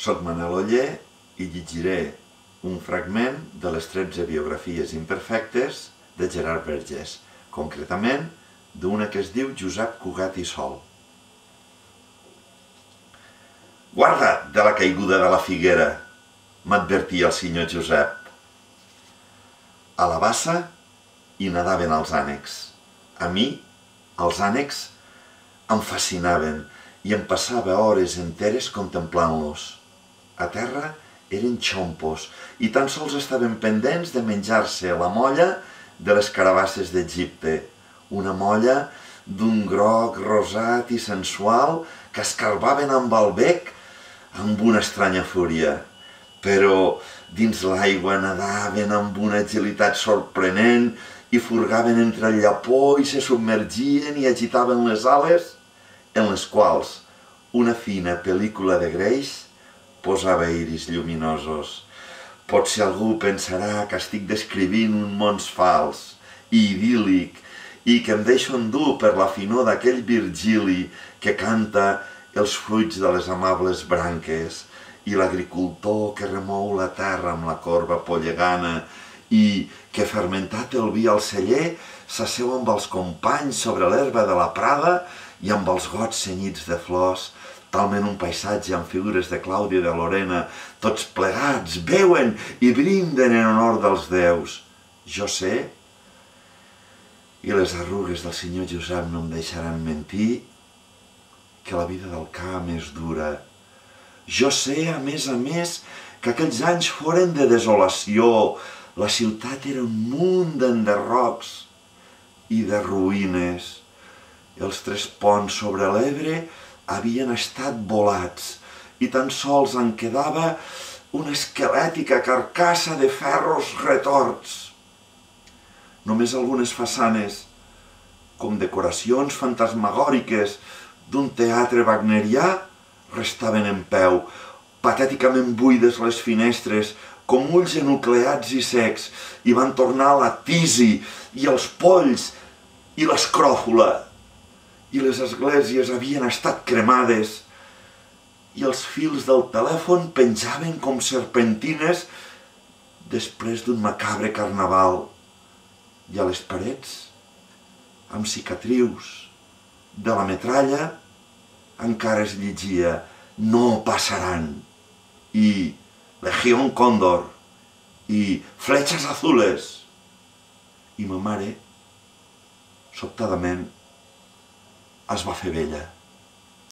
Soc Manel Oller i llegiré un fragment de les 13 biografies imperfectes de Gerard Vergés, concretament d'una que es diu Josep Cugat i Sol. «Guarda't de la caiguda de la figuera», m'advertia el senyor Josep. A la bassa hi nadaven els ànecs. A mi, els ànecs em fascinaven i em passava hores enteres contemplant-los. A terra eren xompos i tan sols estaven pendents de menjar-se la molla de les carabasses d'Egipte, una molla d'un groc rosat i sensual que escarbaven amb el bec amb una estranya fúria. Però dins l'aigua nadaven amb una agilitat sorprenent i furgaven entre el llapó i se submergien i agitaven les ales en les quals una fina pel·lícula de greix posava iris lluminosos. Potser algú pensarà que estic descrivint un món fals i idíl·lic i que em deixo endur per la finor d'aquell Virgili que canta els fruits de les amables branques i l'agricultor que remou la terra amb la corba pollegana i que, fermentat el vi al celler, s'asseu amb els companys sobre l'herba de la prada i amb els gots cenyits de flors, talment un paisatge amb figures de Clàudia i de Lorena, tots plegats beuen i brinden en honor dels déus. Jo sé, i les arrugues del senyor Josep no em deixaran mentir, que la vida del camp és dura. Jo sé, a més, que aquells anys foren de desolació. La ciutat era un munt d'enderrocs i de ruïnes. Els 3 ponts sobre l'Ebre havien estat volats i tan sols en quedava una esquelètica carcassa de ferros retorts. Només algunes façanes, com decoracions fantasmagòriques d'un teatre wagnerià, restaven en peu, patèticament buides les finestres, com ulls enucleats i secs, i van tornar la tisi i els polls i l'escròfula. I les esglésies havien estat cremades, i els fils del telèfon penjaven com serpentines després d'un macabre carnaval. I a les parets, amb cicatrius de la metralla, encara es llegia «No passaran» i «Legión Cóndor» i «Flechas azules». I ma mare, sobtadament, es va fer vella.